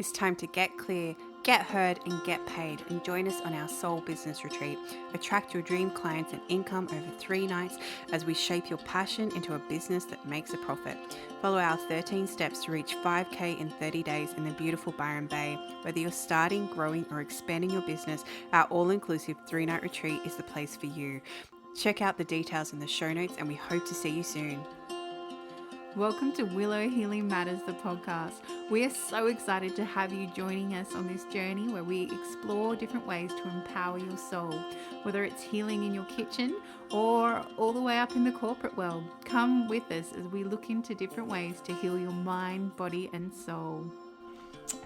It's time to get clear, get heard, and get paid. And join us on our Soul Business Retreat. Attract your dream clients and income over 3 nights as we shape your passion into a business that makes a profit. Follow our 13 steps to reach 5K in 30 days in the beautiful Byron Bay. Whether you're starting, growing, or expanding your business, our all-inclusive 3-night retreat is the place for you. Check out the details in the show notes, and we hope to see you soon. Welcome to Willow Healing Matters, the podcast. We are so excited to have you joining us on this journey where we explore different ways to empower your soul, whether it's healing in your kitchen or all the way up in the corporate world. Come with us as we look into different ways to heal your mind, body, and soul.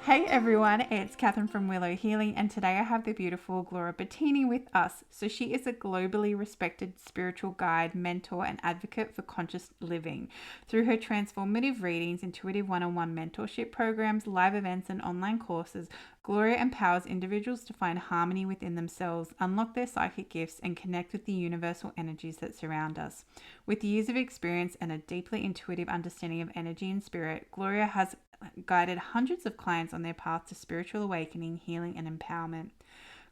Hey everyone, it's Catherine from Willow Healing, and today I have the beautiful Gloria Battini with us. So she is a globally respected spiritual guide, mentor, and advocate for conscious living. Through her transformative readings, intuitive one-on-one mentorship programs, live events, and online courses, Gloria empowers individuals to find harmony within themselves, unlock their psychic gifts, and connect with the universal energies that surround us. With years of experience and a deeply intuitive understanding of energy and spirit, Gloria has guided hundreds of clients on their path to spiritual awakening, healing, and empowerment.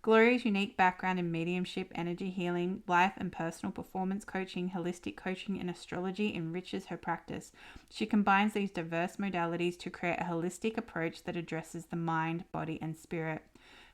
Gloria's unique background in mediumship, energy healing, life and personal performance coaching, holistic coaching, and astrology enriches her practice. She combines these diverse modalities to create a holistic approach that addresses the mind, body, and spirit.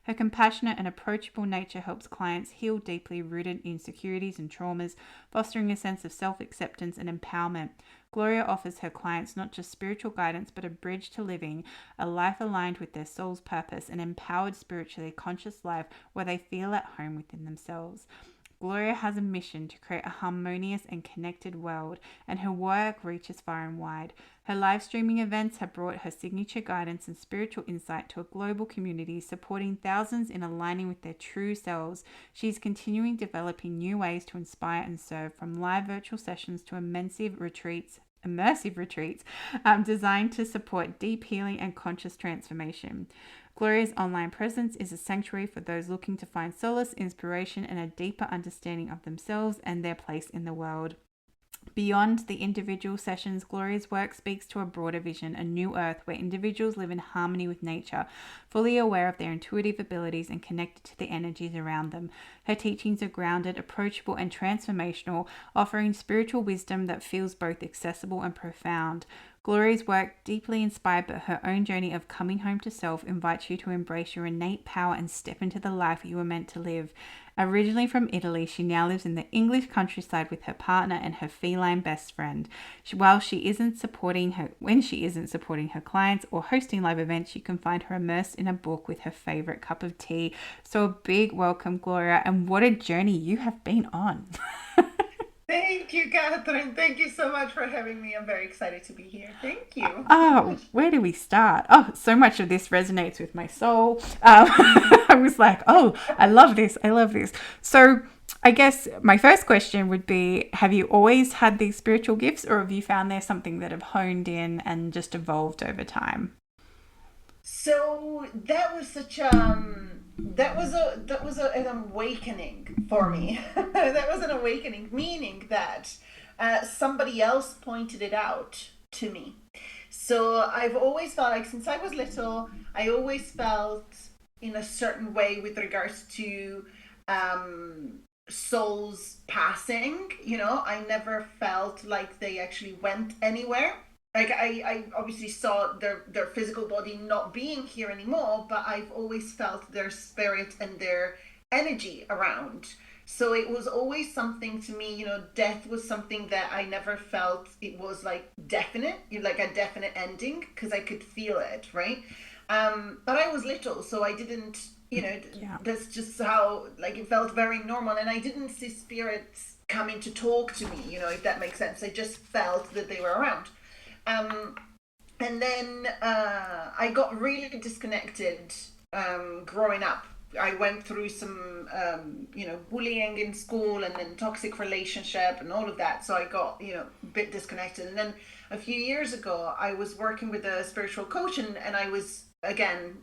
Her compassionate and approachable nature helps clients heal deeply rooted insecurities and traumas, fostering a sense of self-acceptance and empowerment. Gloria offers her clients not just spiritual guidance, but a bridge to living a life aligned with their soul's purpose, an empowered, spiritually conscious life where they feel at home within themselves. Gloria has a mission to create a harmonious and connected world, and her work reaches far and wide. Her live streaming events have brought her signature guidance and spiritual insight to a global community, supporting thousands in aligning with their true selves. She is continuing developing new ways to inspire and serve, from live virtual sessions to immersive retreats designed to support deep healing and conscious transformation. Gloria's online presence is a sanctuary for those looking to find solace, inspiration, and a deeper understanding of themselves and their place in the world. Beyond the individual sessions, Gloria's work speaks to a broader vision, a new earth where individuals live in harmony with nature, fully aware of their intuitive abilities and connected to the energies around them. Her teachings are grounded, approachable, and transformational, offering spiritual wisdom that feels both accessible and profound. Gloria's work, deeply inspired by her own journey of coming home to self, invites you to embrace your innate power and step into the life you were meant to live. Originally from Italy, she now lives in the English countryside with her partner and her feline best friend. When she isn't supporting her clients or hosting live events, you can find her immersed in a book with her favorite cup of tea. So a big welcome, Gloria, and what a journey you have been on. Thank you, Catherine. Thank you so much for having me. I'm very excited to be here. Thank you. Oh, where do we start? Oh, so much of this resonates with my soul. I was like, oh, I love this. I love this. So I guess my first question would be, have you always had these spiritual gifts, or have you found there's something that have honed in and just evolved over time? So that was an awakening for me. That was an awakening, meaning that somebody else pointed it out to me. So I've always felt like, since I was little, I always felt in a certain way with regards to souls passing. I never felt like they actually went anywhere. Like I obviously saw their physical body not being here anymore, but I've always felt their spirit and their energy around. So it was always something to me, death was something that I never felt it was like definite, like a definite ending, because I could feel it, right? But I was little, so I didn't, Yeah. that's just how, like, it felt very normal, and I didn't see spirits coming to talk to me, if that makes sense. I just felt that they were around. Um, and then I got really disconnected growing up. I went through some, bullying in school, and then toxic relationship and all of that. So I got, a bit disconnected. And then a few years ago, I was working with a spiritual coach, and I was, again,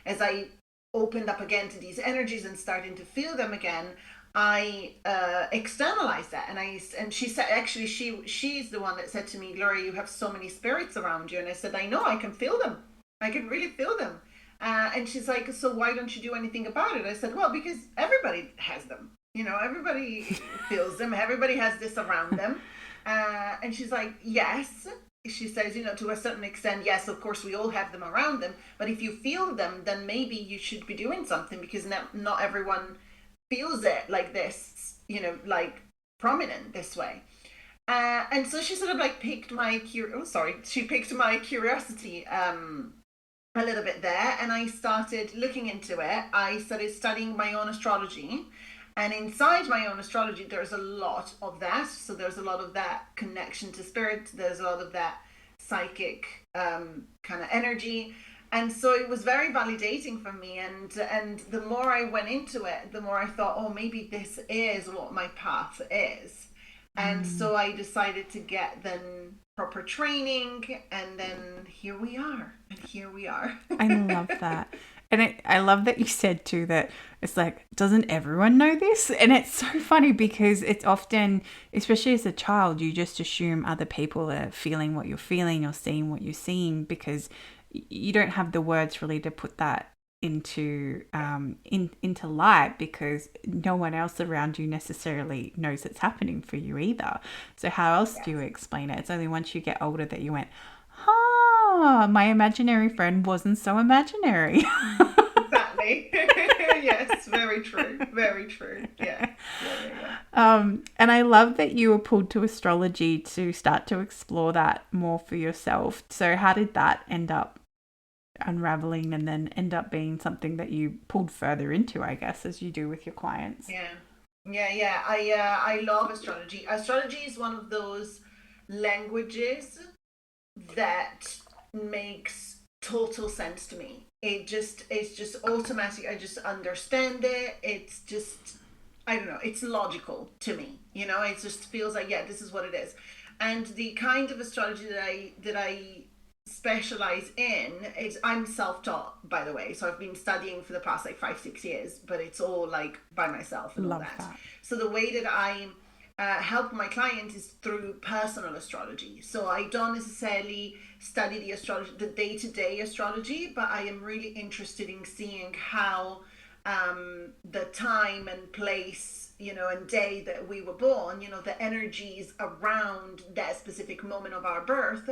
as I opened up again to these energies and starting to feel them again, I externalized that, and she said, actually, she's the one that said to me, Gloria, you have so many spirits around you. And I said, I know, I can feel them. I can really feel them. And she's like, so why don't you do anything about it? I said, well, because everybody has them. Everybody feels them. Everybody has this around them. And she's like, yes. She says, to a certain extent, yes, of course, we all have them around them. But if you feel them, then maybe you should be doing something, because not everyone feels it like this, like prominent this way. And so she sort of like she picked my curiosity a little bit there, and I started looking into it. I started studying my own astrology, and inside my own astrology there's a lot of that. So there's a lot of that connection to spirit, there's a lot of that psychic kind of energy. And so it was very validating for me, and the more I went into it, the more I thought, oh, maybe this is what my path is. And so I decided to get then proper training, and then here we are. And here we are. I love that. And I love that you said too that it's like, doesn't everyone know this? And it's so funny because it's often, especially as a child, you just assume other people are feeling what you're feeling or seeing what you're seeing, because you don't have the words really to put that into into light, because no one else around you necessarily knows it's happening for you either. So how else do you explain it? It's only once you get older that you went, my imaginary friend wasn't so imaginary. Exactly. Yes, very true. Very true. Yeah. And I love that you were pulled to astrology to start to explore that more for yourself. So how did that end up unraveling and then end up being something that you pulled further into, I guess, as you do with your clients? Yeah. I love astrology. Astrology is one of those languages that makes total sense to me. It's just automatic. I just understand it. It's just, I don't know, it's logical to me. It just feels like, yeah, this is what it is. And the kind of astrology that I specialize in is, I'm self-taught, by the way, so I've been studying for the past like 5-6 years, but it's all like by myself and all that. So the way that I help my clients is through personal astrology. So I don't necessarily study the astrology, the day-to-day astrology, but I am really interested in seeing how the time and place, and day that we were born, the energies around that specific moment of our birth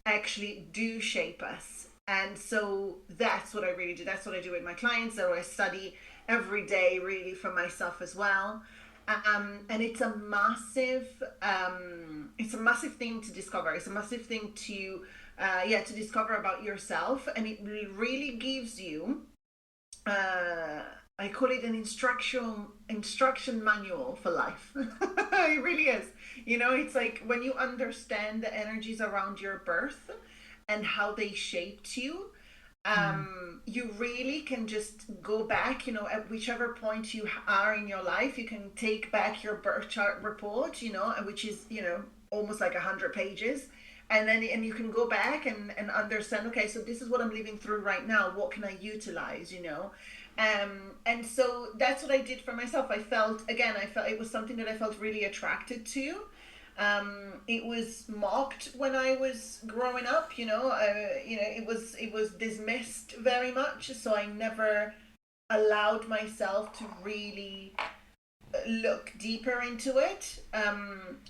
actually do shape us. And so that's what I really do. That's what I do with my clients. So I study every day, really, for myself as well. And it's a massive thing to discover. It's a massive thing to discover about yourself, and it really gives you, I call it an instruction manual for life. It really is. It's like when you understand the energies around your birth and how they shaped you, you really can just go back, at whichever point you are in your life. You can take back your birth chart report, which is, almost like 100 pages. And you can go back and understand, okay, so this is what I'm living through right now. What can I utilize, and so that's what I did for myself. I felt it was something that I felt really attracted to. It was mocked when I was growing up, it was dismissed very much. So I never allowed myself to really look deeper into it.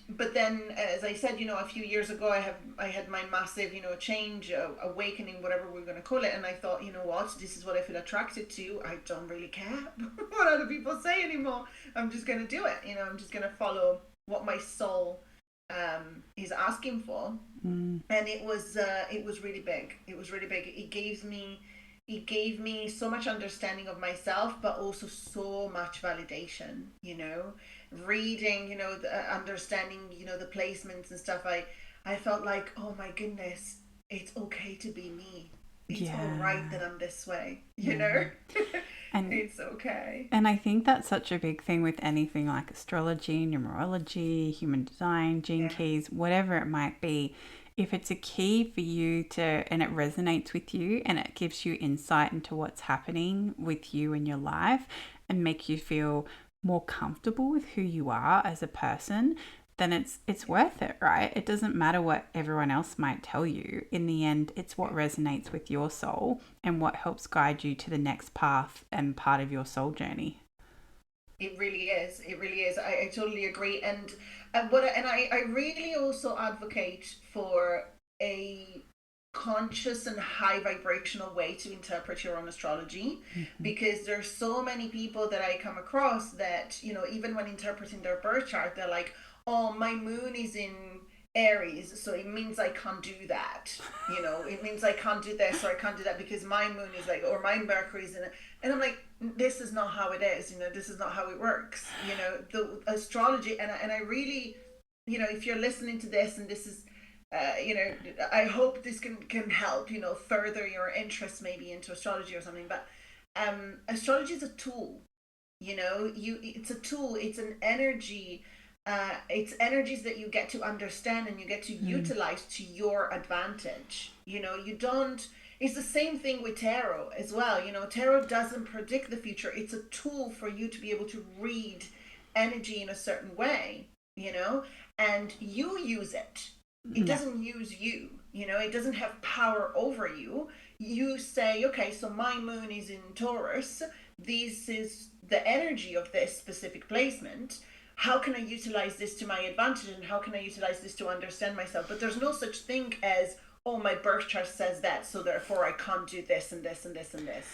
But then, as I said, a few years ago, I had my massive, change, awakening, whatever we're going to call it. And I thought, what, this is what I feel attracted to. I don't really care what other people say anymore. I'm just going to do it. I'm just going to follow what my soul is asking for. And it was really big. It was really big. It gave me so much understanding of myself, but also so much validation, reading, understanding, the placements and stuff. I felt like, oh my goodness, it's okay to be me. It's all right that I'm this way, and it's okay. And I think that's such a big thing with anything like astrology, numerology, human design, gene keys, whatever it might be. If it's a key for you and it resonates with you and it gives you insight into what's happening with you in your life and make you feel more comfortable with who you are as a person, then it's worth it, right? It doesn't matter what everyone else might tell you. In the end, it's what resonates with your soul and what helps guide you to the next path and part of your soul journey. It really is. It really is. I totally agree. I really also advocate for a conscious and high vibrational way to interpret your own astrology, because there's so many people that I come across that, even when interpreting their birth chart, they're like, oh, my moon is in Aries, so it means I can't do that. It means I can't do this or I can't do that because my moon is like, or my Mercury is in it. And I'm like, this is not how it is. This is not how it works. The astrology, and I really, if you're listening to this and this is, I hope this can help, further your interest maybe into astrology or something. But astrology is a tool. It's a tool. It's an energy. It's energies that you get to understand and you get to utilize to your advantage. You don't. It's the same thing with tarot as well. Tarot doesn't predict the future. It's a tool for you to be able to read energy in a certain way. And you use it. It doesn't use you. It doesn't have power over you. You say, okay, so my moon is in Taurus. This is the energy of this specific placement. How can I utilize this to my advantage, and how can I utilize this to understand myself? But there's no such thing as, oh, my birth chart says that, so therefore I can't do this and this and this and this.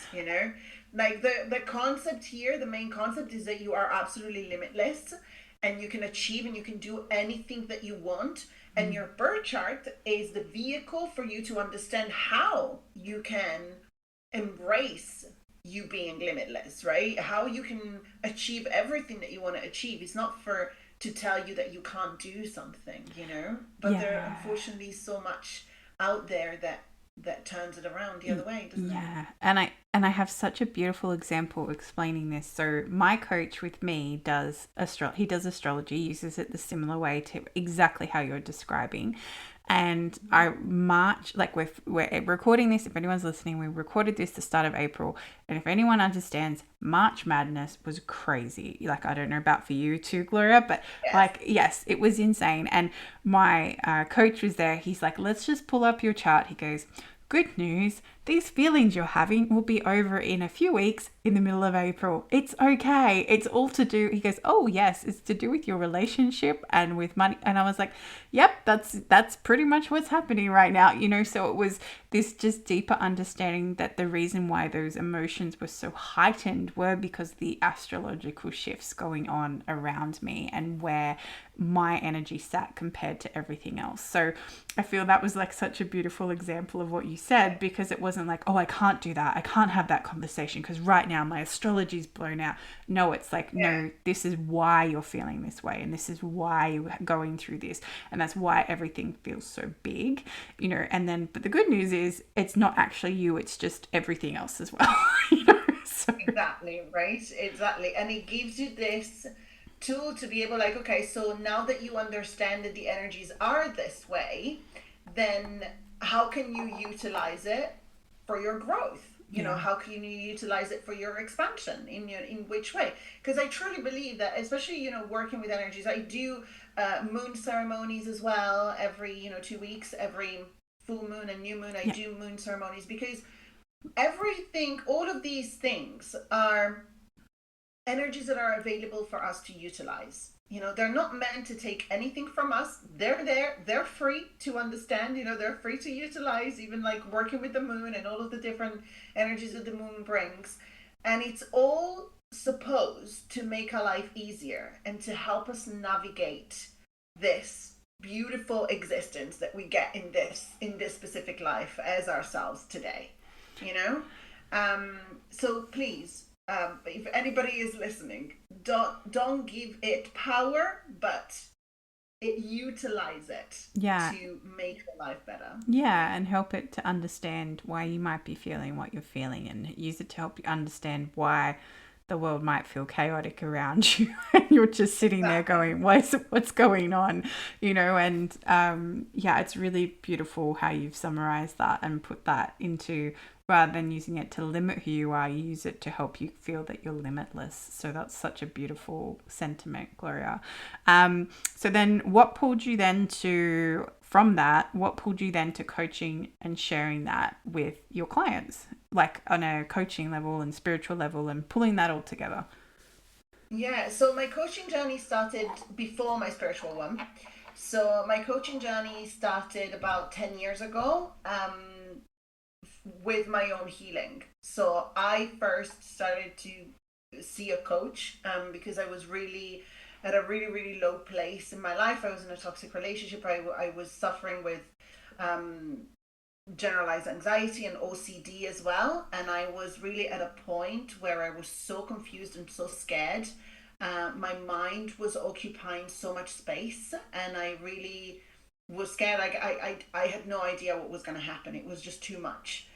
Like the concept here, the main concept is that you are absolutely limitless, and you can achieve and you can do anything that you want. And your birth chart is the vehicle for you to understand how you can embrace you being limitless, right? How you can achieve everything that you want to achieve. It's not to tell you that you can't do something, But there unfortunately is so much out there that turns it around the other way, doesn't it? Yeah. And I have such a beautiful example explaining this. So my coach with me does astrology, uses it the similar way to exactly how you're describing. And we're recording this. If anyone's listening, we recorded this the start of April. And if anyone understands, March Madness was crazy. Like, I don't know about for you too, Gloria, but yes, it was insane. And my coach was there. He's like, let's just pull up your chart. He goes, good news, these feelings you're having will be over in a few weeks in the middle of April. It's okay. It's all to do. He goes, oh yes, it's to do with your relationship and with money. And I was like, yep, that's pretty much what's happening right now. So it was this just deeper understanding that the reason why those emotions were so heightened were because the astrological shifts going on around me and where my energy sat compared to everything else. So I feel that was like such a beautiful example of what you said, because it wasn't like, oh, I can't do that. I can't have that conversation because right now my astrology's blown out. No, it's like, no, this is why you're feeling this way. And this is why you're going through this. And that's why everything feels so big, but the good news is it's not actually you. It's just everything else as well. So. Exactly, right? Exactly. And it gives you this tool to be able, like, okay, so now that you understand that the energies are this way, then how can you utilize it for your growth? How can you utilize it for your expansion in which way? Because I truly believe that, especially working with energies, I do moon ceremonies as well every 2 weeks, every full moon and new moon. I do moon ceremonies because all of these things are energies that are available for us to utilize. They're not meant to take anything from us. They're there. They're free to understand. They're free to utilize, even like working with the moon and all of the different energies that the moon brings. And it's all supposed to make our life easier and to help us navigate this beautiful existence that we get in this specific life as ourselves today. So please, if anybody is listening, don't give it power, but utilize it to make your life better. And help it to understand why you might be feeling what you're feeling, and use it to help you understand why the world might feel chaotic around you and you're just sitting there going, what's going on, and it's really beautiful how you've summarized that and put that into, rather than using it to limit who you are, you use it to help you feel that you're limitless. So that's such a beautiful sentiment, Gloria. So then what pulled you then to coaching and sharing that with your clients, like on a coaching level and spiritual level, and pulling that all together? Yeah, so my coaching journey started before my spiritual one. So my coaching journey started about 10 years ago, with my own healing. So I first started to see a coach, because I was really at a really, really low place in my life. I was in a toxic relationship. I was suffering with um, generalized anxiety and OCD as well. And I was really at a point where I was so confused and so scared. My mind was occupying so much space, and I really was scared. Like I had no idea what was going to happen. It was just too much.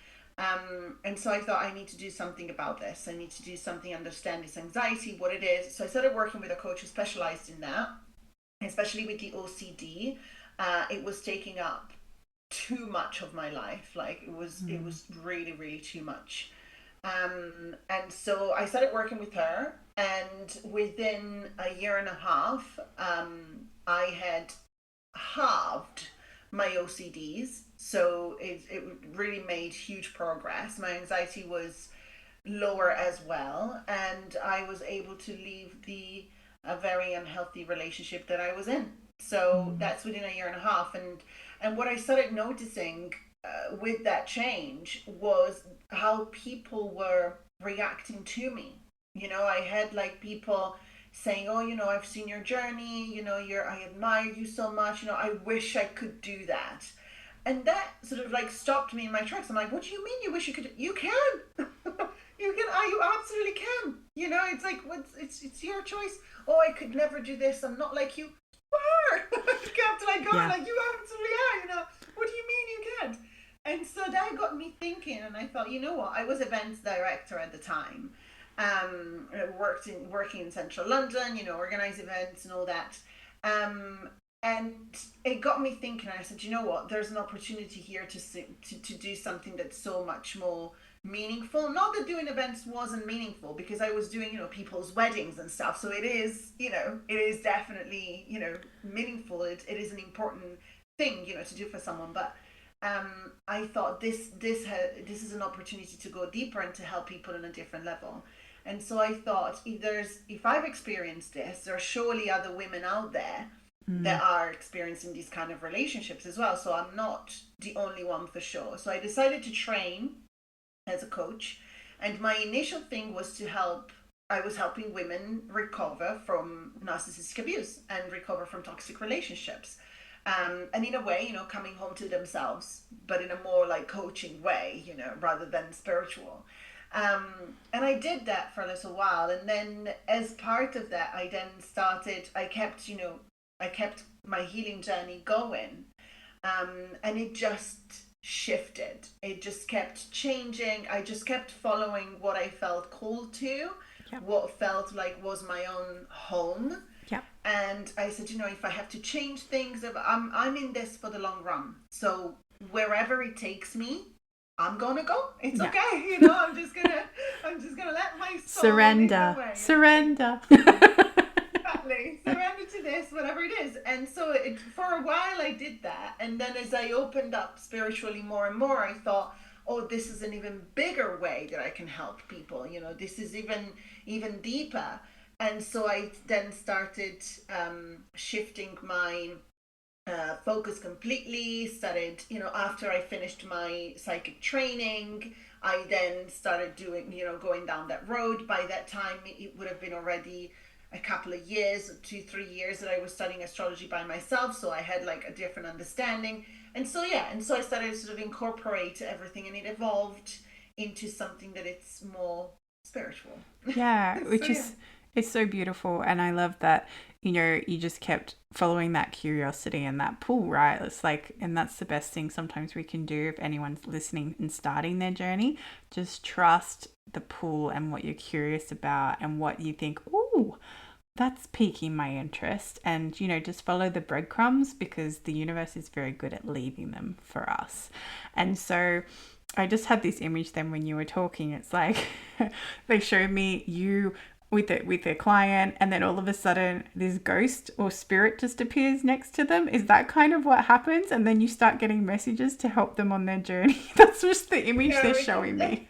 And so I thought, I need to do something about this. I need to do something, understand this anxiety, what it is. So I started working with a coach who specialized in that, especially with the OCD. It was taking up too much of my life. Like it was really, really too much. And so I started working with her, and within a year and a half, I had halved my OCDs. So it really made huge progress. My anxiety was lower as well, and I was able to leave a very unhealthy relationship that I was in. So that's within a year and a half. And what I started noticing with that change was how people were reacting to me. I had like people saying, "Oh, I've seen your journey. I admire you so much. I wish I could do that." And that sort of like stopped me in my tracks. I'm like, "What do you mean you wish you could? You can. You can. You absolutely can. It's like, it's your choice. Oh, I could never do this. I'm not like you. You are." After I go, like, you absolutely are. What do you mean you can't? And so that got me thinking, and I thought, you know what? I was events director at the time. Working in central London, organize events and all that. And it got me thinking. I said, you know what? There's an opportunity here to do something that's so much more meaningful. Not that doing events wasn't meaningful, because I was doing, people's weddings and stuff. So it is, it is definitely, meaningful. It is an important thing, to do for someone. But I thought this is an opportunity to go deeper and to help people on a different level. And so I thought, if I've experienced this, there are surely other women out there that are experiencing these kind of relationships as well. So I'm not the only one for sure. So I decided to train as a coach. And my initial thing was I was helping women recover from narcissistic abuse and recover from toxic relationships. And in a way, coming home to themselves, but in a more like coaching way, rather than spiritual. And I did that for a little while. And then as part of that, I kept my healing journey going. And it just shifted. It just kept changing. I just kept following what I felt called to, what felt like was my own home. Yep. And I said, if I have to change things, I'm in this for the long run. So wherever it takes me, I'm gonna go. It's okay. I'm just gonna let my soul surrender. Exactly. Surrender to this, whatever it is. And so for a while I did that. And then as I opened up spiritually more and more, I thought, oh, this is an even bigger way that I can help people. This is even deeper. And so I then started shifting my focus completely. Started, after I finished my psychic training, I then started doing, going down that road. By that time, it would have been already a couple of years, 2-3 years that I was studying astrology by myself. So I had like a different understanding. And so I started to sort of incorporate everything, and it evolved into something that it's more spiritual. Yeah, which It's so beautiful. And I love that, you just kept following that curiosity and that pull, right? It's like, and that's the best thing sometimes we can do if anyone's listening and starting their journey. Just trust the pull and what you're curious about and what you think, ooh, that's piquing my interest. And, just follow the breadcrumbs because the universe is very good at leaving them for us. And so I just had this image then when you were talking. It's like they showed me you with a client, and then all of a sudden this ghost or spirit just appears next to them. Is that kind of what happens? And then you start getting messages to help them on their journey. That's just the image they're showing me.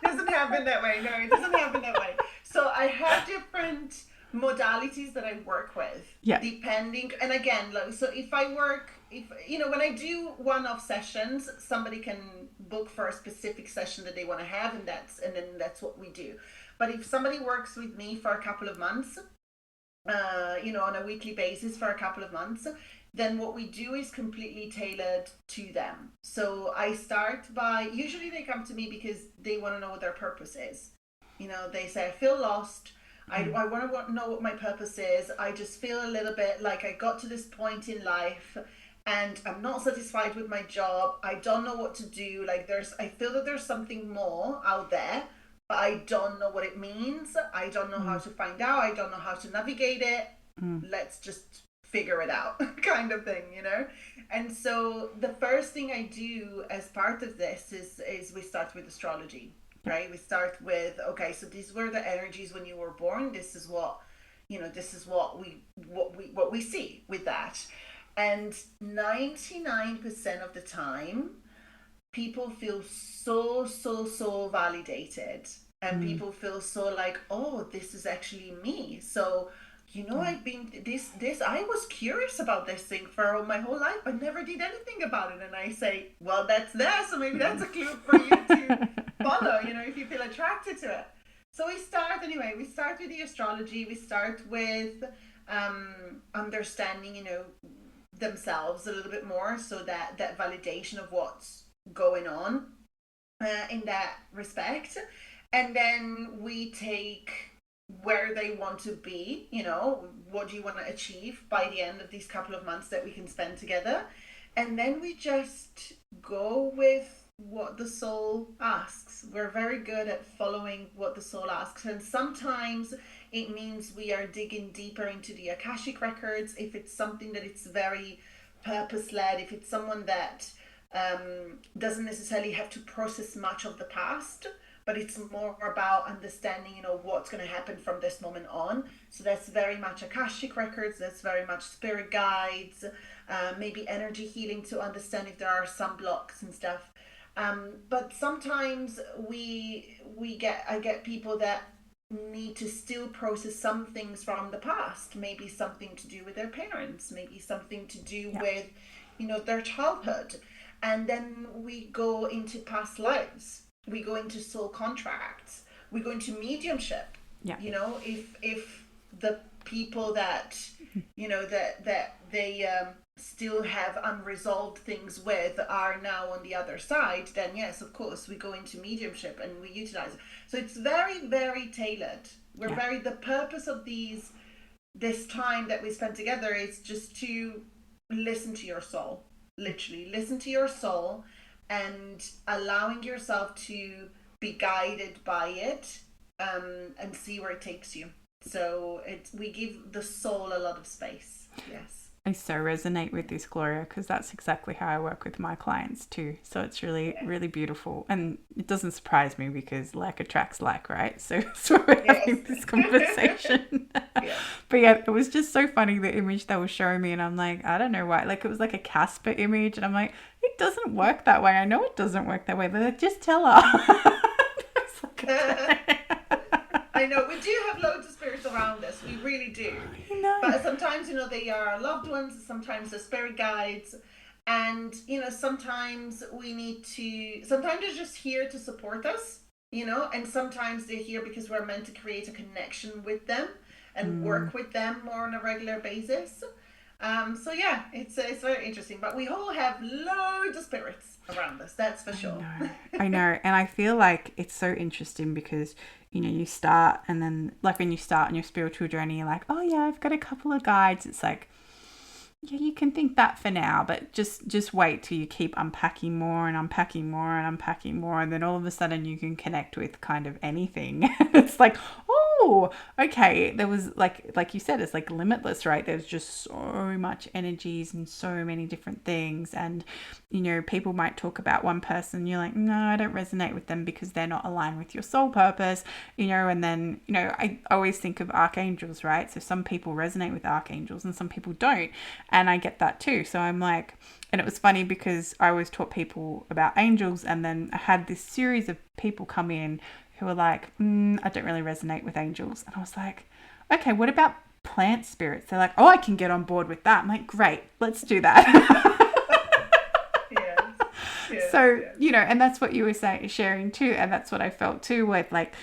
Doesn't happen that way. No, it doesn't happen that way. So I have different modalities that I work with, depending. And again, so if when I do one-off sessions, somebody can book for a specific session that they want to have, and then that's what we do. But if somebody works with me for a couple of months, on a weekly basis for a couple of months, then what we do is completely tailored to them. So I start by, usually they come to me because they want to know what their purpose is. They say, I feel lost. I want to know what my purpose is. I just feel a little bit like I got to this point in life and I'm not satisfied with my job. I don't know what to do. I feel that there's something more out there, but I don't know what it means. I don't know how to find out. I don't know how to navigate it. Let's just figure it out kind of thing, And so the first thing I do as part of this is we start with astrology, right? We start with, okay, so these were the energies when you were born. This is what we see with that. And 99% of the time, people feel so validated, and people feel so like, oh, this is actually me. So I've been I was curious about this thing for my whole life, but never did anything about it. And I say, well, that's there, so maybe that's a clue for you to follow, if you feel attracted to it. So we start with the astrology. We start with understanding, themselves a little bit more, so that validation of what's going on in that respect. And then we take where they want to be, what do you want to achieve by the end of these couple of months that we can spend together. And then we just go with what the soul asks. We're very good at following what the soul asks. And sometimes it means we are digging deeper into the Akashic records. If it's something that it's very purpose-led, if it's someone that doesn't necessarily have to process much of the past, but it's more about understanding, what's going to happen from this moment on. So that's very much Akashic records, that's very much spirit guides, maybe energy healing to understand if there are some blocks and stuff. But sometimes I get people that need to still process some things from the past, maybe something to do with their parents, maybe something to do with, their childhood. And then we go into past lives. We go into soul contracts. We go into mediumship. Yeah. If the people that that they still have unresolved things with are now on the other side, then yes, of course, we go into mediumship and we utilize it. So it's very, very tailored. The purpose of this time that we spend together is just to listen to your soul. Literally listen to your soul, and allowing yourself to be guided by it, and see where it takes you. So we give the soul a lot of space. Yes. I so resonate with this, Gloria, because that's exactly how I work with my clients too. So it's really, really beautiful. And it doesn't surprise me because like attracts like, right? So we're having this conversation. But yeah, it was just so funny, the image they were showing me. And I'm like, I don't know why. Like it was like a Casper image. And I'm like, it doesn't work that way. I know it doesn't work that way. But like, just tell her. I know, we do have loads of spirits around us. We really do. But sometimes, they are loved ones. Sometimes they're spirit guides. And, sometimes sometimes they're just here to support us, and sometimes they're here because we're meant to create a connection with them and work with them more on a regular basis. So yeah, it's very interesting. But we all have loads of spirits around us. That's for sure. I know. And I feel like it's so interesting because, you start and then like when you start on your spiritual journey, you're like, oh yeah, I've got a couple of guides. It's like, yeah, you can think that for now, but just wait till you keep unpacking more and unpacking more and unpacking more, and then all of a sudden you can connect with kind of anything. It's like, oh, okay, there was like you said, it's like limitless, right? There's just so much energies and so many different things, and people might talk about one person, you're like, no, I don't resonate with them because they're not aligned with your soul purpose, and then I always think of archangels, right? So some people resonate with archangels and some people don't, and I get that too. So I'm like, and it was funny because I always taught people about angels, and then I had this series of people come in who were like, I don't really resonate with angels. And I was like, okay, what about plant spirits? They're like, oh, I can get on board with that. I'm like, great, let's do that. Yes. Yes. So, Yes. and that's what you were sharing too. And that's what I felt too with like,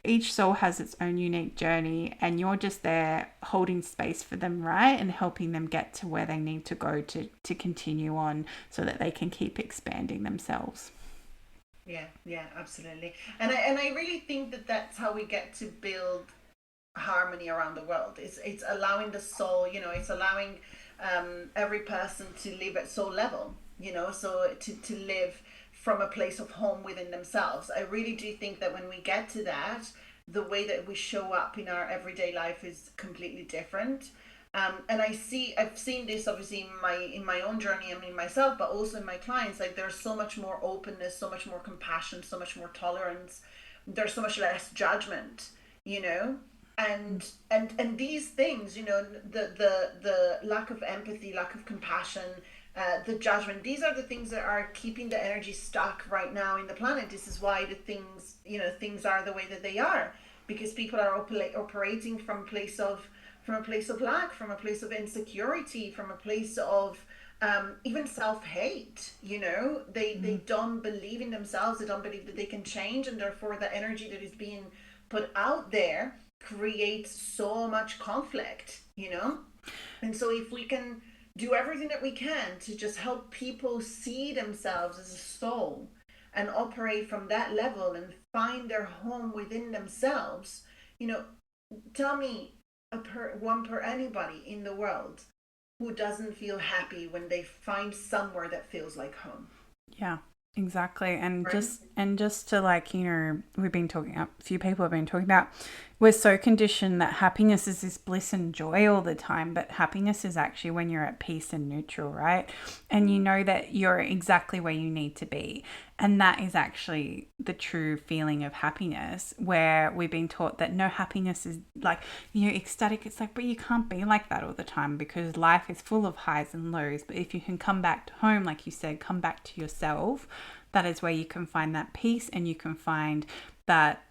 each soul has its own unique journey, and you're just there holding space for them, right? And helping them get to where they need to go to continue on so that they can keep expanding themselves. Yeah, yeah, absolutely. And I really think that that's how we get to build harmony around the world. It's allowing the soul, it's allowing every person to live at soul level, so to live from a place of home within themselves. I really do think that when we get to that, the way that we show up in our everyday life is completely different. And I've seen this obviously in my own journey, I mean myself, but also in my clients. Like there's so much more openness, so much more compassion, so much more tolerance. There's so much less judgment, you know. And these things, the lack of empathy, lack of compassion, the judgment. These are the things that are keeping the energy stuck right now in the planet. This is why things are the way that they are, because people are operating from a place of lack, from a place of insecurity, from a place of even self-hate. They don't believe in themselves. They don't believe that they can change, and therefore the energy that is being put out there creates so much conflict. And so if we can do everything that we can to just help people see themselves as a soul and operate from that level and find their home within themselves, you know tell me anybody in the world who doesn't feel happy when they find somewhere that feels like home. Yeah, exactly. And Right. just to like, we've been talking, a few people have been talking about, we're so conditioned that happiness is this bliss and joy all the time, but happiness is actually when you're at peace and neutral, right? And you know that you're exactly where you need to be. And that is actually the true feeling of happiness, where we've been taught that no, happiness is like, ecstatic. It's like, but you can't be like that all the time because life is full of highs and lows. But if you can come back to home, like you said, come back to yourself, that is where you can find that peace, and you can find that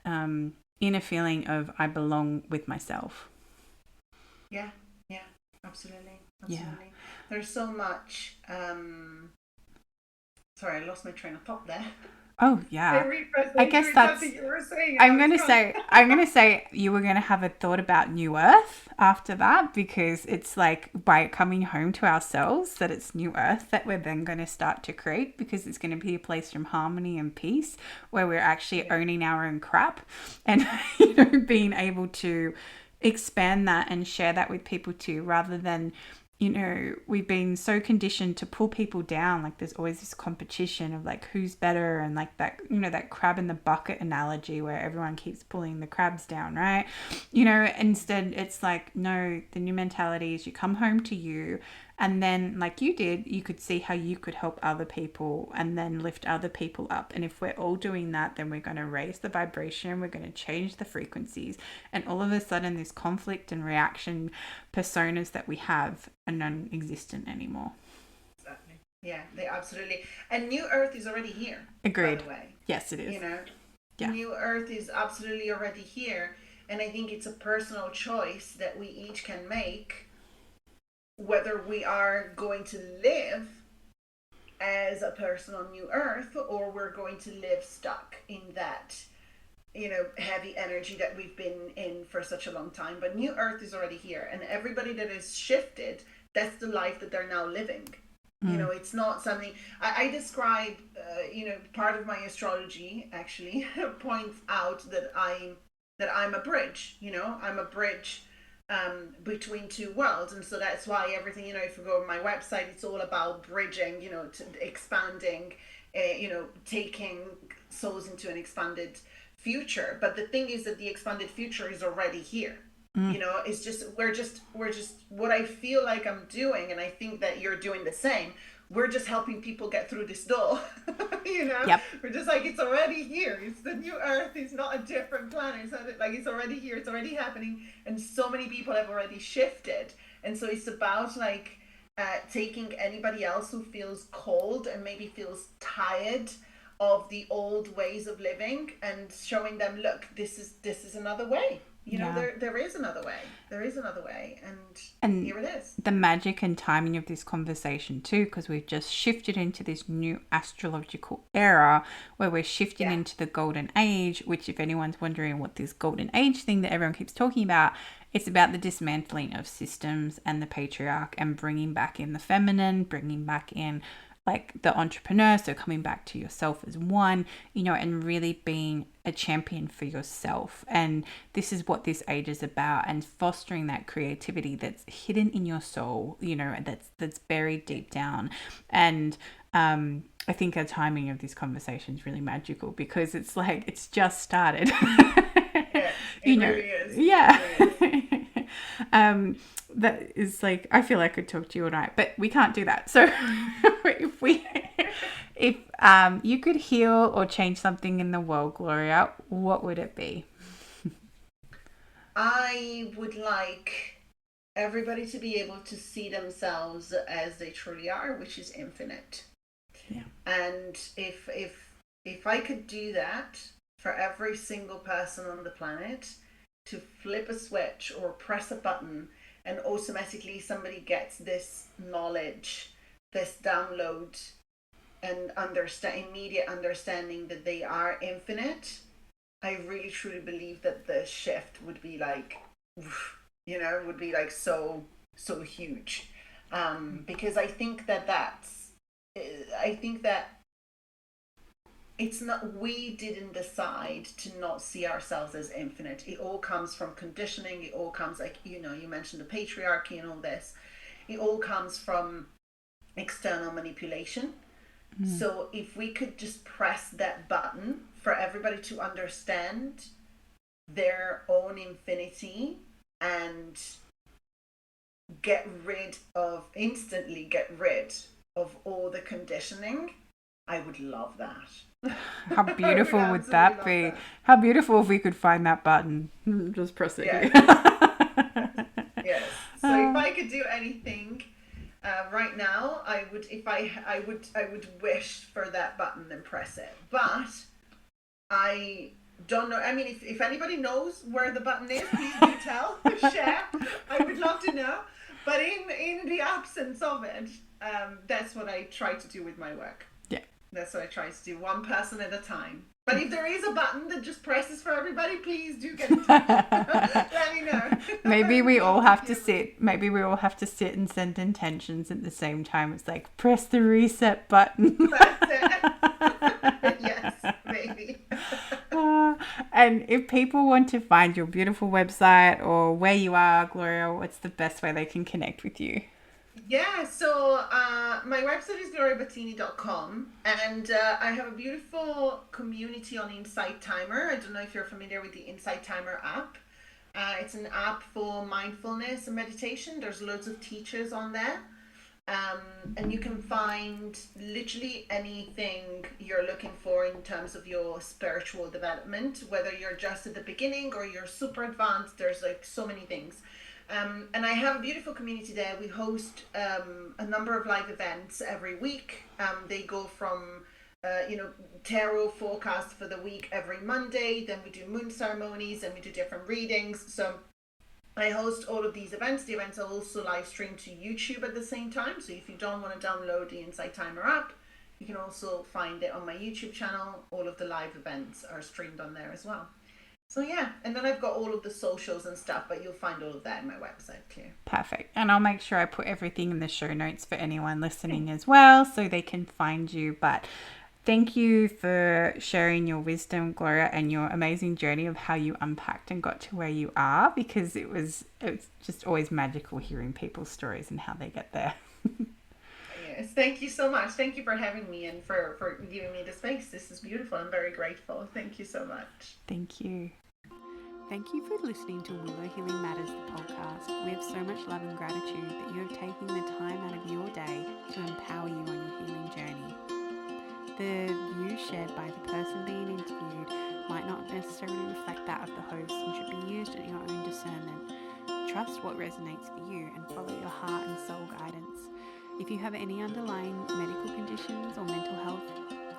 inner feeling of I belong with myself. Yeah, yeah, absolutely, Yeah. absolutely. There's so much. Sorry, I lost my train of thought there. Oh I yeah. repressed I into guess that's something you were saying, and I I'm was gonna gone. say you were gonna have a thought about New Earth after that, because it's like by coming home to ourselves that it's New Earth that we're then gonna start to create, because it's gonna be a place from harmony and peace where we're actually Yeah, owning our own crap, and being able to expand that and share that with people too, rather than we've been so conditioned to pull people down. Like there's always this competition of like who's better, and like that, that crab in the bucket analogy where everyone keeps pulling the crabs down, right? Instead it's like, no, the new mentality is you come home to you, and then like you did, you could see how you could help other people and then lift other people up. And if we're all doing that, then we're going to raise the vibration, we're going to change the frequencies, and all of a sudden this conflict and reaction personas that we have are non-existent anymore. exactly. Yeah, they absolutely. And New Earth is already here. By Agreed. the way, Yes, it is. you know, Yeah. New Earth is absolutely already here, and I think it's a personal choice that we each can make whether we are going to live as a person on New Earth, or we're going to live stuck in that heavy energy that we've been in for such a long time. But New Earth is already here, and everybody that is shifted that's the life that they're now living. You know, it's not something I describe. Part of my astrology actually points out that I'm a bridge. I'm a bridge between two worlds, and so that's why everything. If you go on my website, it's all about bridging. Expanding. Taking souls into an expanded future. But the thing is that the expanded future is already here. It's just we're just what I feel like I'm doing, and I think that you're doing the same. We're just helping people get through this door. Yep. We're just like, it's already here. It's the new Earth. It's not a different planet. It's not, like, it's already here. It's already happening, and so many people have already shifted. And so it's about like taking anybody else who feels cold and maybe feels tired of the old ways of living and showing them, look, this is another way. There is another way. There is another way, and here it is. The magic and timing of this conversation too, because we've just shifted into this new astrological era where we're shifting into the golden age, which, if anyone's wondering what this golden age thing that everyone keeps talking about, it's about the dismantling of systems and the patriarch and bringing back in the feminine, bringing back in like the entrepreneur, so coming back to yourself as one, and really being a champion for yourself. And this is what this age is about, and fostering that creativity that's hidden in your soul, that's buried deep down. And I think the timing of this conversation is really magical, because it's like it's just started. It really is. Yeah. It really is. That is like, I feel like I could talk to you all night, but we can't do that. So if you could heal or change something in the world, Gloria, what would it be? I would like everybody to be able to see themselves as they truly are, which is infinite. Yeah. And if I could do that for every single person on the planet, to flip a switch or press a button, and automatically somebody gets this knowledge, this download, and immediate understanding that they are infinite, I really truly believe that the shift would be like, so huge. Because I think that it's not, we didn't decide to not see ourselves as infinite. It all comes from conditioning. It all comes, like, you mentioned the patriarchy and all this. It all comes from external manipulation. So if we could just press that button for everybody to understand their own infinity and instantly get rid of all the conditioning, I would love that. How beautiful would that be? That. How beautiful if we could find that button. Just press it. Yes. Yes. So if I could do anything right now, I would wish for that button and press it. But I don't know. I mean, if anybody knows where the button is, please do tell, share. I would love to know. But in the absence of it, that's what I try to do with my work. That's what I try to do, one person at a time. But if there is a button that just presses for everybody, please do get in touch. Let me know. Maybe we all have to sit and send intentions at the same time. It's like, press the reset button. That's it. Yes, maybe. And if people want to find your beautiful website or where you are, Gloria, what's the best way they can connect with you? Yeah, so my website is gloriabattini.com, and I have a beautiful community on Insight Timer. I don't know if you're familiar with the Insight Timer app. It's an app for mindfulness and meditation. There's loads of teachers on there. And you can find literally anything you're looking for in terms of your spiritual development, whether you're just at the beginning or you're super advanced. There's like so many things. And I have a beautiful community there. We host a number of live events every week. They go from, tarot forecast for the week every Monday. Then we do moon ceremonies and we do different readings. So I host all of these events. The events are also live streamed to YouTube at the same time. So if you don't want to download the Insight Timer app, you can also find it on my YouTube channel. All of the live events are streamed on there as well. So yeah, and then I've got all of the socials and stuff, but you'll find all of that in my website too. Perfect. And I'll make sure I put everything in the show notes for anyone listening as well, so they can find you. But thank you for sharing your wisdom, Gloria, and your amazing journey of how you unpacked and got to where you are, because it's just always magical hearing people's stories and how they get there. Yes, thank you so much. Thank you for having me and for giving me the space. This is beautiful. I'm very grateful. Thank you so much. Thank you. Thank you for listening to Willow Healing Matters, the podcast. We have so much love and gratitude that you have taken the time out of your day to empower you on your healing journey. The views shared by the person being interviewed might not necessarily reflect that of the host and should be used at your own discernment. Trust what resonates for you and follow your heart and soul guidance. If you have any underlying medical conditions or mental health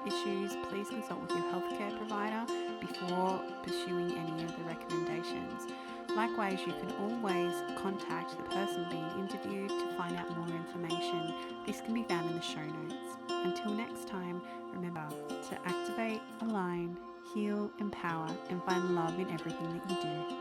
issues, please consult with your healthcare provider before pursuing any of the recommendations. Likewise, you can always contact the person being interviewed to find out more information. This can be found in the show notes. Until next time, remember to activate, align, heal, empower, and find love in everything that you do.